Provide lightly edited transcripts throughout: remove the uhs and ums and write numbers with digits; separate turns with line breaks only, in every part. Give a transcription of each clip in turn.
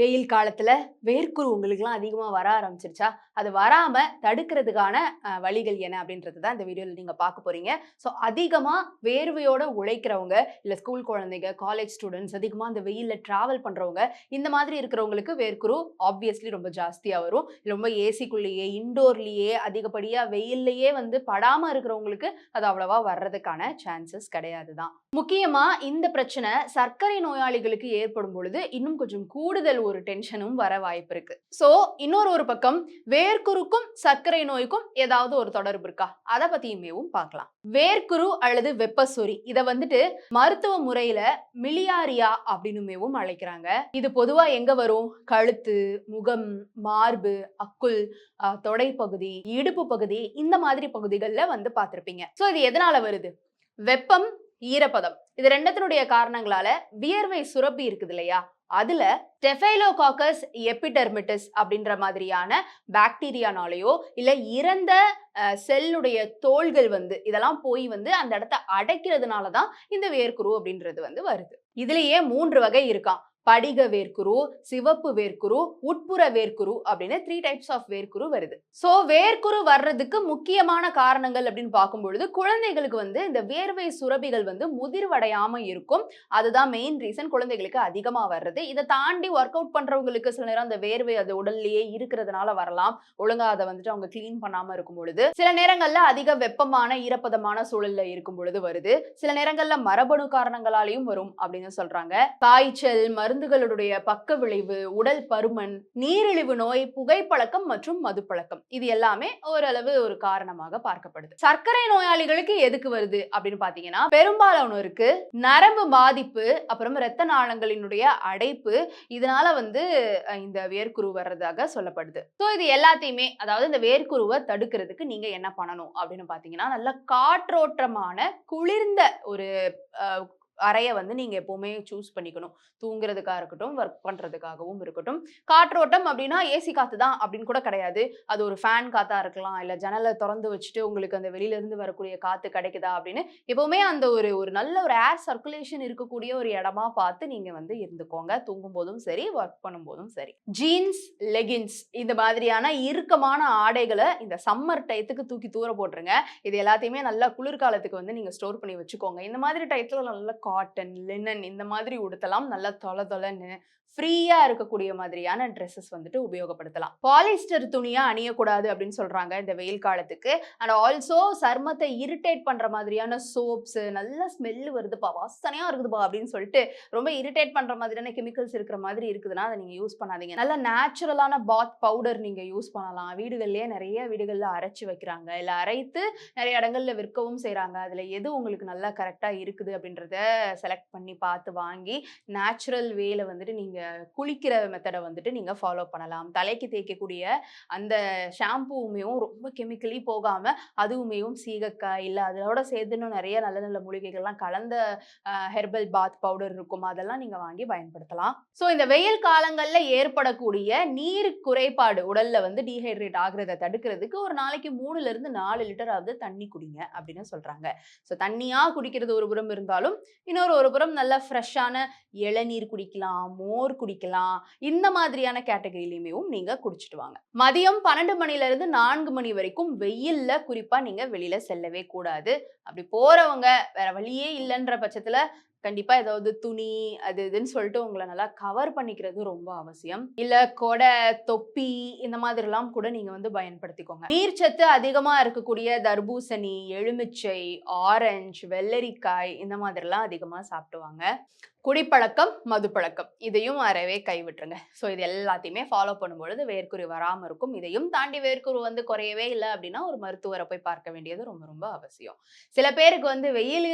வெயில் காலத்துல வேர்க்குரு உங்களுக்குலாம் அதிகமா வர ஆரம்பிச்சிருச்சா? அது வராம தடுக்கிறதுக்கான வழிகள் என்ன அப்படின்றது தான் இந்த வீடியோல நீங்க பார்க்க போறீங்க. ஸோ அதிகமா வேர்வையோட உழைக்கிறவங்க, இல்ல ஸ்கூல் குழந்தைங்க, காலேஜ் ஸ்டூடண்ட்ஸ், அதிகமா அந்த வெயில்ல டிராவல் பண்றவங்க, இந்த மாதிரி இருக்கிறவங்களுக்கு வேர்க்குரு ஆப்வியஸ்லி ரொம்ப ஜாஸ்தியா வரும். ரொம்ப ஏசிக்குள்ளேயே, இன்டோர்லயே அதிகப்படியா வெயில்லயே வந்து படாம இருக்கிறவங்களுக்கு அது அவ்வளவா வர்றதுக்கான சான்சஸ் கிடையாது தான். முக்கியமா இந்த பிரச்சனை சர்க்கரை நோயாளிகளுக்கு ஏற்படும் பொழுது இன்னும் கொஞ்சம் கூடுதல் ஒரு டென்ஷனும் வர வாய்ப்பு இருக்கு. சோ இன்னொரு பக்கம் வேர்க்குருக்கும் சர்க்கரை நோய்க்கும் ஏதாவது ஒரு தொடர்பு இருக்கா? அத பத்தியுமேவும் பார்க்கலாம். வேர்க்குரு அல்லது வெப்பசொரி இத வந்துட்டு மருத்துவ முறையில மிலியாரியா அப்படின்னுமேவும் அழைக்கிறாங்க. இது பொதுவா எங்க வரும்? கழுத்து, முகம், மார்பு, அக்குள், தொடைப்பகுதி, இடுப்பு பகுதி இந்த மாதிரி பகுதிகள்ல வந்து பார்த்திருப்பீங்க. சோ இது எதனால வருது? வெப்பம், ஈரப்பதம் இது ரெண்டத்தினுடைய காரணங்களால வியர்வை சுரப்பி இருக்குது இல்லையா? அதுல ஸ்டெஃபைலோகாக்கஸ் எபிடெர்மிடிஸ் அப்படின்ற மாதிரியான பாக்டீரியானாலேயோ இல்ல இறந்த செல்லுடைய தோள்கள் வந்து இதெல்லாம் போய் வந்து அந்த இடத்த அடைக்கிறதுனால தான் இந்த வேர்க்குரு அப்படின்றது வந்து வருது. இதுலயே 3 வகை இருக்காம். படிக வேர்க்குரு, சிவப்பு வேர்க்குரு, உட்புற வேர்க்குரு அப்படின்னு 3 டைப்ஸ் ஆஃப் வேர்க்குரு வருது. சோ வேர்க்குரு வர்றதுக்கு முக்கியமான காரணங்கள் அப்படின்னு பார்க்கும் பொழுது குழந்தைகளுக்கு வந்து இந்த வேர்வை சுரபிகள் வந்து முதிர்வடையாம இருக்கும். அதுதான் மெயின் ரீசன் குழந்தைகளுக்கு அதிகமா வர்றது. இதை தாண்டி ஒர்க் அவுட் பண்றவங்களுக்கு சில நேரம் அந்த வேர்வை அது உடல்லயே இருக்கிறதுனால வரலாம். ஒழுங்கா அதை வந்துட்டு அவங்க கிளீன் பண்ணாம இருக்கும் பொழுது. சில நேரங்கள்ல அதிக வெப்பமான ஈரப்பதமான சூழல்ல இருக்கும் பொழுது வருது. சில நேரங்கள்ல மரபணு காரணங்களாலையும் வரும் அப்படின்னு சொல்றாங்க. காய்ச்சல், மருந்துகளுடைய பக்க விளைவு, உடல் பருமன், நீரிழிவு நோய், புகைப்பழக்கம் மற்றும் மதுப்பழக்கம் இது எல்லாமே ஓரளவு ஒரு காரணமாக பார்க்கப்படுது. சர்க்கரை நோயாளிகளுக்கு எதுக்கு வருது அப்படின்னு பாத்தீங்கன்னா பெரும்பாலானோருக்கு நரம்பு பாதிப்பு, அப்புறம் இரத்த நாளங்களினுடைய அடைப்பு இதனால வந்து இந்த வேர்க்குரு வர்றதாக சொல்லப்படுது. சோ இது எல்லாத்தையுமே அதாவது இந்த வேர்க்குருவை தடுக்கிறதுக்கு நீங்க என்ன பண்ணணும் அப்படின்னு பாத்தீங்கன்னா நல்ல காற்றோட்டமான குளிர்ந்த ஒரு அறைய வந்து நீங்க எப்பவுமே சூஸ் பண்ணிக்கணும். தூங்குறதுக்கா இருக்கட்டும், ஒர்க் பண்றதுக்காகவும் இருக்கட்டும். காற்றோட்டம் அப்படின்னா ஏசி காத்து தான் அப்படின்னு கூட கிடையாது. அது ஒரு ஃபேன் காத்தா இருக்கலாம். இல்ல ஜன்னல தொறந்து வச்சுட்டு உங்களுக்கு அந்த வெளியில இருந்து வரக்கூடிய காத்து கிடைக்குதா அப்படின்னு எப்பவுமே அந்த ஒரு ஒரு நல்ல ஒரு ஏர் சர்க்குலேஷன் இருக்கக்கூடிய ஒரு இடமா பார்த்து நீங்க வந்து இருந்துக்கோங்க. தூங்கும் போதும் சரி, ஒர்க் பண்ணும்போதும் சரி. ஜீன்ஸ், லெகின்ஸ் இந்த மாதிரியான இறுக்கமான ஆடைகளை இந்த சம்மர் டயத்துக்கு தூக்கி தூர போட்டுருங்க. இது எல்லாத்தையுமே நல்லா குளிர்காலத்துக்கு வந்து நீங்க ஸ்டோர் பண்ணி வச்சுக்கோங்க. இந்த மாதிரி டயத்துல நல்ல காட்டன், லினன் இந்த மாதிரி உடுத்தலாம். நல்லா தொல தொலன்னு ஃப்ரீயா இருக்கக்கூடிய மாதிரியான ட்ரெஸ்ஸஸ் வந்துட்டு உபயோகப்படுத்தலாம். பாலிஸ்டர் துணியா அணியக்கூடாது அப்படின்னு சொல்றாங்க இந்த வெயில் காலத்துக்கு. அண்ட் ஆல்சோ சருமத்தை இரிட்டேட் பண்ற மாதிரியான சோப்ஸ், நல்ல ஸ்மெல் வருதுப்பா, வாசனையா இருக்குதுப்பா அப்படின்னு சொல்லிட்டு ரொம்ப இரிட்டேட் பண்ற மாதிரியான கெமிக்கல்ஸ் இருக்கிற மாதிரி இருக்குதுன்னா அதை நீங்க யூஸ் பண்ணாதீங்க. நல்ல நேச்சுரலான பாத் பவுடர் நீங்க யூஸ் பண்ணலாம். வீடுகள்லயே நிறைய வீடுகள்ல அரைச்சு வைக்கிறாங்க. இல்ல அரைத்து நிறைய இடங்கள்ல விற்கவும் செய்றாங்க. அதுல எது உங்களுக்கு நல்லா கரெக்டா இருக்குது அப்படின்றத செலக்ட் பண்ணி பார்த்து வாங்கி நேச்சுரல் வேல வந்துட்டு நீங்க குளிக்கிற மெத்தட வந்துட்டு நீங்க ஃபாலோ பண்ணலாம். தலைக்கு தேய்க்கக்கூடிய அந்த ஷாம்பூவுமேவும் ரொம்ப கெமிக்கலி போகாம அதுவுமேவும் சீகக்காய் இல்ல அதோட சேர்த்து இன்னும் நிறைய நல்ல நல்ல மூலிகைகள்லாம் கலந்த ஹெர்பல் பாத் பவுடர் இருக்கும். அதெல்லாம் நீங்க வாங்கி பயன்படுத்தலாம். சோ இந்த வெயில் காலங்கள்ல ஏற்படக்கூடிய நீர் குறைபாடு உடல்ல வந்து டீஹைட்ரேட் ஆகுறத தடுக்கிறதுக்கு ஒரு நாளைக்கு 3ல இருந்து 4 லிட்டர் ஆவது தண்ணி குடிங்க அப்படின்னு சொல்றாங்க. சோ தண்ணியா குடிக்கிறது ஒரு புறம் இருந்தாலும் இன்னொரு புறம் நல்ல ஃப்ரெஷ்ஷான இளநீர் குடிக்கலாம், மோர் குடிக்கலாம். இந்த மாதிரியான கேட்டகரியிலுமேவும் நீங்க குடிச்சிட்டு வாங்க. மதியம் 12 மணில இருந்து 4 மணி வரைக்கும் வெயில்ல குறிப்பா நீங்க வெளியில செல்லவே கூடாது. அப்படி போறவங்க வேற வழியே இல்லைன்ற பட்சத்துல கண்டிப்பா ஏதாவது துணி அது இதுன்னு சொல்லிட்டு உங்களை நல்லா கவர் பண்ணிக்கிறது ரொம்ப அவசியம். இல்ல கொடை, தொப்பி இந்த மாதிரிலாம் கூட நீங்க வந்து பயன்படுத்திக்கோங்க. நீர்ச்சத்து அதிகமா இருக்கக்கூடிய தர்பூசணி, எலுமிச்சை, ஆரஞ்சு, வெள்ளரிக்காய் இந்த மாதிரிலாம் அதிகமா சாப்பிடுவாங்க. குடிப்பழக்கம், மதுப்பழக்கம் இதையும் அறவே கைவிட்டுருங்க. ஸோ இது எல்லாத்தையுமே ஃபாலோ பண்ணும்பொழுது வேர்க்குரு வராம இருக்கும். இதையும் தாண்டி வேர்க்குரு வந்து குறையவே இல்ல அப்படின்னா ஒரு மருத்துவரை போய் பார்க்க வேண்டியது ரொம்ப ரொம்ப அவசியம். சில பேருக்கு வந்து வெயில்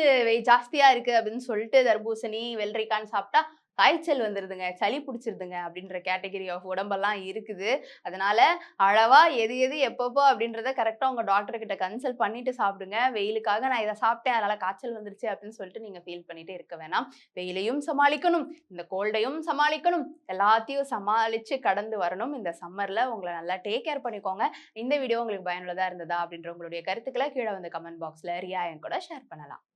ஜாஸ்தியா இருக்கு அப்படின்னு சொல்லிட்டு தர்பூசணி, வெள்ளரிக்கான்னு சாப்பிட்டா காய்ச்சல் வந்துருதுங்க, சளி பிடிச்சிருதுங்க அப்படின்ற கேட்டகரி ஆஃப் உடம்பெல்லாம் இருக்குது. அதனால அளவா எது எது எப்பப்போ அப்படின்றத கரெக்டா உங்க டாக்டர் கிட்ட கன்சல்ட் பண்ணிட்டு சாப்பிடுங்க. வெயிலுக்காக நான் இதை சாப்பிட்டேன் அதனால காய்ச்சல் வந்துருச்சு அப்படின்னு சொல்லிட்டு நீங்க ஃபீல் பண்ணிட்டு இருக்க வேணாம். வெயிலையும் சமாளிக்கணும், இந்த கோல்டையும் சமாளிக்கணும், எல்லாத்தையும் சமாளிச்சு கடந்து வரணும். இந்த சம்மர்ல உங்களை நல்லா டேக் கேர் பண்ணிக்கோங்க. இந்த வீடியோ உங்களுக்கு பயனுள்ளதா இருந்ததா அப்படின்ற உங்களுடைய கருத்துக்களை கீழே வந்து கமெண்ட் பாக்ஸ்ல ரியா என் கூட ஷேர் பண்ணலாம்.